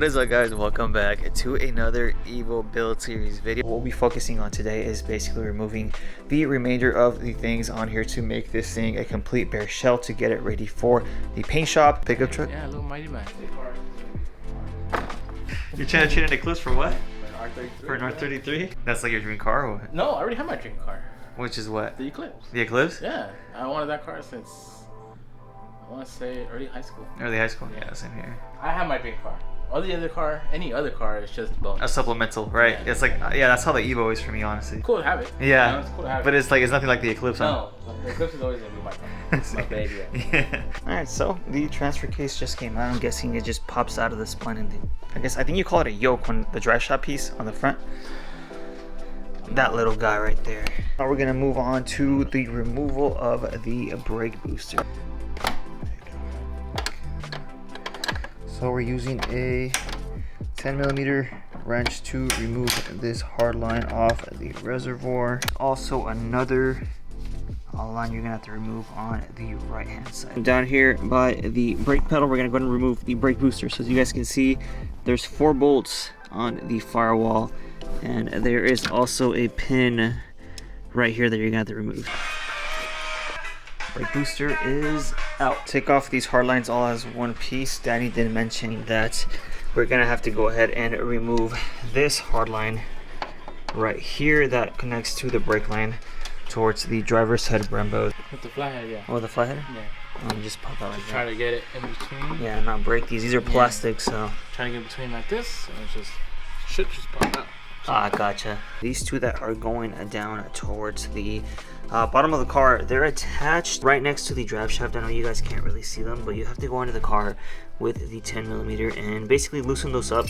What is up, guys? Welcome back to another Evo build series video. What we'll be focusing on today is basically removing the remainder of the things on here to make this thing a complete bare shell to get it ready for the paint shop pickup truck. Yeah, a little mighty man. You're trying to trade an Eclipse for what? For an R33? That's like your dream car or what? No, I already have my dream car. Which is what? The Eclipse. The Eclipse? Yeah, I wanted that car since, I want to say early high school. Early high school? Yeah, same here. I have my dream car. Any other car is just bonus. A supplemental, right? Yeah. It's like, yeah, that's how the Evo is for me, honestly. Cool to have it. Yeah, you know, it's cool to have but it. it's nothing like the Eclipse, huh? No, the Eclipse is always going to be my car. It's my baby. Yeah. Alright, so the transfer case just came out. I'm guessing it just pops out of the spline and I think you call it a yoke when the drive shaft piece on the front. That little guy right there. Now we're gonna move on to the removal of the brake booster. So we're using a 10mm wrench to remove this hard line off the reservoir. Also another line you're gonna have to remove on the right hand side. Down here by the brake pedal, we're gonna go ahead and remove the brake booster. So as you guys can see, there's 4 bolts on the firewall, and there is also a pin right here that you're gonna have to remove. Brake booster is out. Take off these hard lines all as one piece. Danny did mention that we're gonna have to go ahead and remove this hard line right here that connects to the brake line towards the driver's side Brembo. With the flathead, yeah. Oh, the flathead? Yeah. Just pop out like that. Try to get it in between. Yeah, not break these. These are plastic, so. Try to get between like this, and it should just pop out. Ah, gotcha. These two that are going down towards the bottom of the car, they're attached right next to the drive shaft. I know you guys can't really see them, but you have to go into the car with the 10mm and basically loosen those up.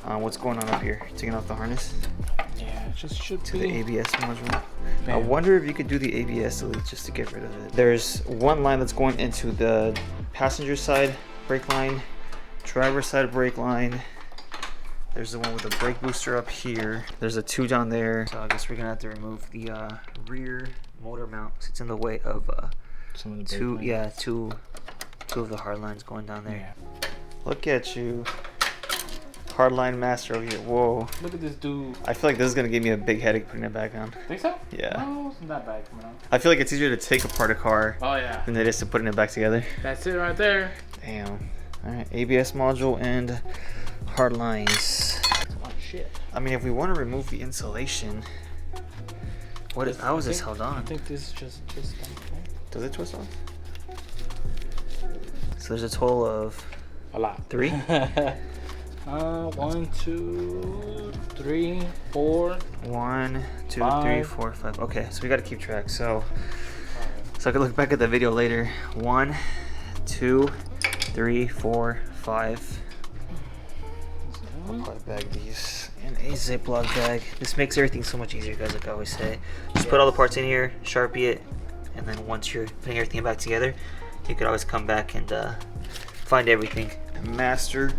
What's going on up here? Taking off the harness? Yeah, it just should to be. the ABS module. Bam. I wonder if you could do the ABS delete just to get rid of it. There's one line that's going into the passenger side brake line, driver side brake line. There's the one with the brake booster up here. There's a 2 down there. So I guess we're gonna have to remove the rear motor mount. It's in the way of Some of the two of the hard lines going down there. Yeah. Look at you, hardline master over here. Whoa. Look at this dude. I feel like this is gonna give me a big headache putting it back on. Think so? Yeah. No, it's not that bad coming out. I feel like it's easier to take apart a car Oh yeah. than it is to putting it back together. That's it right there. Damn. Alright, ABS module and hard lines. Oh shit. I mean, if we want to remove the insulation, how is this held on? I think this just twists on. Does it twist on? So there's a total of A lot. 3? 1, 2, 3, 4. 1, 2, 3, 5. 4, 5. Okay, so we got to keep track. So I can look back at the video later. 1, 2, 3, 4, 5. I'll probably bag these in a Ziploc bag. This makes everything so much easier, guys, like I always say. Just put all the parts in here, Sharpie it, and then once you're putting everything back together, you could always come back and find everything. Master,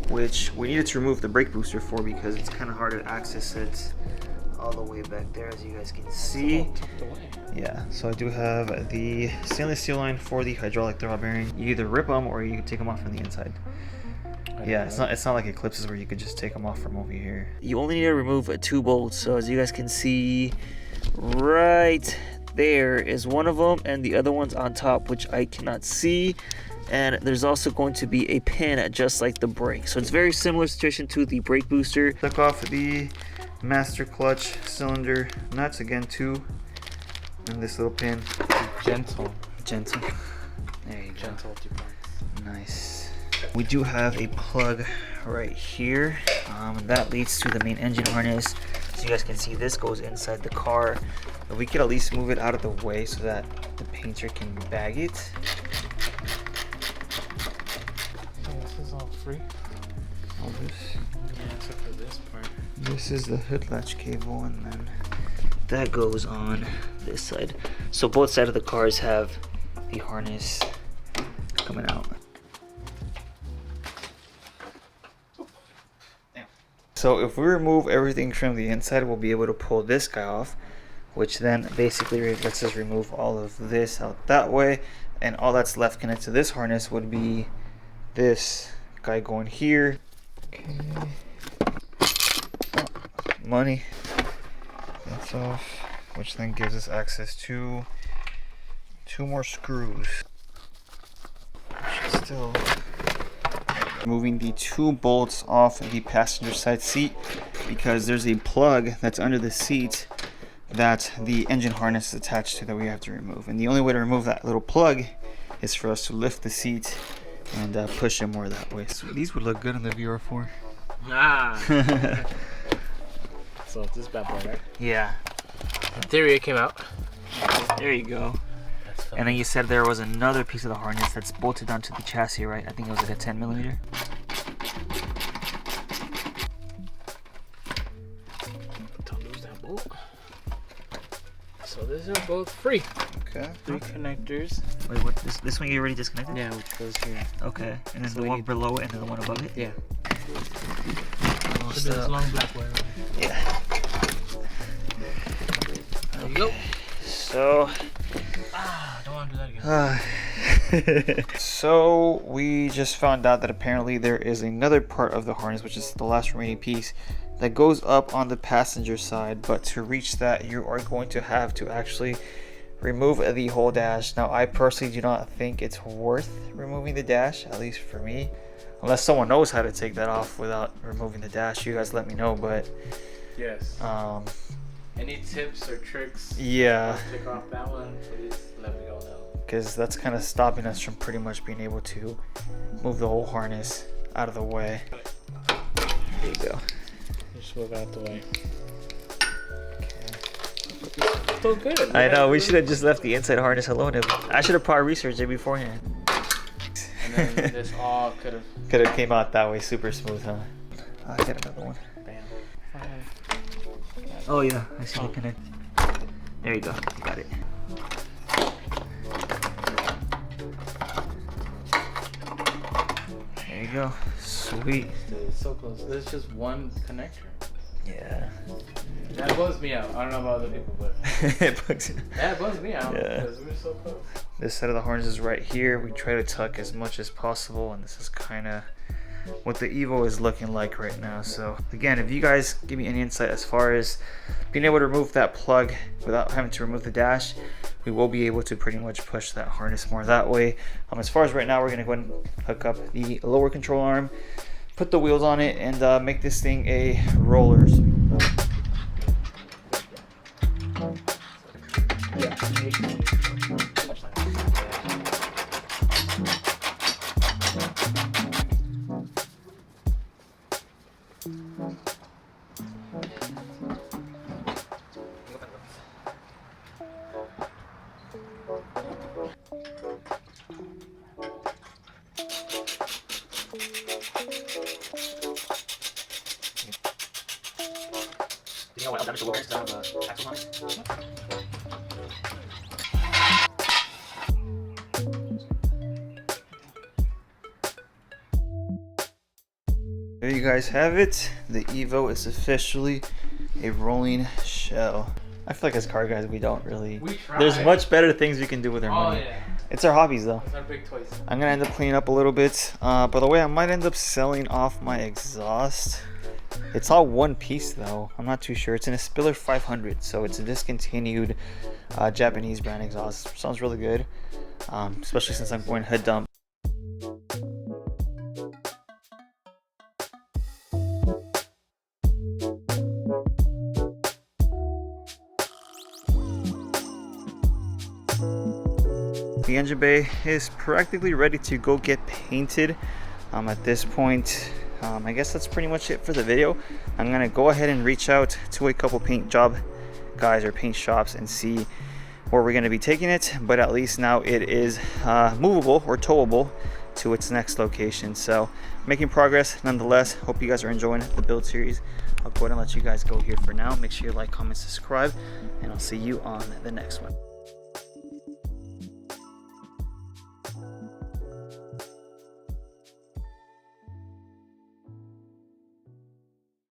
which we needed to remove the brake booster for because it's kind of hard to access it all the way back there, as you guys can see. Yeah, so I do have the stainless steel line for the hydraulic throttle bearing. You either rip them or you can take them off from the inside. Yeah, it's not like Eclipses where you could just take them off from over here. You only need to remove 2 bolts. So as you guys can see, right there is one of them, and the other one's on top, which I cannot see. And there's also going to be a pin just like the brake. So it's very similar situation to the brake booster. Took off the master clutch cylinder nuts, again 2, and this little pin. Gentle. There you go. Gentle device. Nice. We do have a plug right here, and that leads to the main engine harness. So you guys can see this goes inside the car. But we could at least move it out of the way so that the painter can bag it. This is all free. All this. Yeah, except for this part. This is the hood latch cable, and then that goes on this side. So both sides of the cars have the harness coming out. So if we remove everything from the inside, we'll be able to pull this guy off, which then basically lets us remove all of this out that way, and all that's left connected to this harness would be this guy going here Okay. Money. That's off. Which then gives us access to 2 more screws. Still moving the 2 bolts off the passenger side seat because there's a plug that's under the seat that the engine harness is attached to that we have to remove. And the only way to remove that little plug is for us to lift the seat and push it more that way. So these would look good on the VR4. Ah. So this bad boy, right? Yeah. In theory, it came out. There you go. And then you said there was another piece of the harness that's bolted onto the chassis, right? I think it was like a 10mm. Don't lose that bolt. So these are both free. Okay. 3 connectors. Wait, what? This one you already disconnected? Yeah, which goes here. Okay. And then So the we one need- below it and then the one above it? Yeah. Almost So this up. long black wire. Yeah. There you go. So. Ah, don't want to do that again. So we just found out that apparently there is another part of the harness, which is the last remaining piece, that goes up on the passenger side, but to reach that you are going to have to actually remove the whole dash. Now I personally do not think it's worth removing the dash, at least for me, unless someone knows how to take that off without removing the dash. You guys let me know. But Yes. Any tips or tricks? yeah, Take off that one, please let me go now. because that's kind of stopping us from pretty much being able to move the whole harness out of the way. There you go. Just move out the way. So good. I know, we should have just left the inside harness alone. I should have probably researched it beforehand. And then this all could have. Could have came out that way super smooth, huh? I'll get another one. Bam. Oh yeah, I see the connect. There you go, you got it. There you go, sweet. It's so close. There's just one connector. Yeah. That bugs me out. I don't know about other people, but It bugs you. that bugs me out Yeah. because we're so close. This side of the harness is right here. We try to tuck as much as possible, and this is kind of what the Evo is looking like right now. So again, if you guys give me any insight as far as being able to remove that plug without having to remove the dash, we will be able to pretty much push that harness more that way. As far as right now, we're going to go ahead and hook up the lower control arm, put the wheels on it, and make this thing a roller. You know what? I'll damage the lower because I have axles on it. There you guys have it. The Evo is officially a rolling shell. I feel like as car guys, we don't really. We try. There's much better things we can do with our Oh money. yeah. It's our hobbies though. It's our big toys. I'm gonna end up cleaning up a little bit. By the way, I might end up selling off my exhaust. It's all one piece though. I'm not too sure. It's an Spiller 500, so it's a discontinued Japanese brand exhaust. Sounds really good, especially since I'm going hood dump. The engine bay is practically ready to go get painted. At this point, I guess that's pretty much it for the video. I'm gonna go ahead and reach out to a couple paint job guys or paint shops and see where we're gonna be taking it, but at least now it is movable or towable to its next location. So making progress nonetheless. Hope you guys are enjoying the build series. I'll go ahead and let you guys go here for now. Make sure you like, comment, subscribe, and I'll see you on the next one.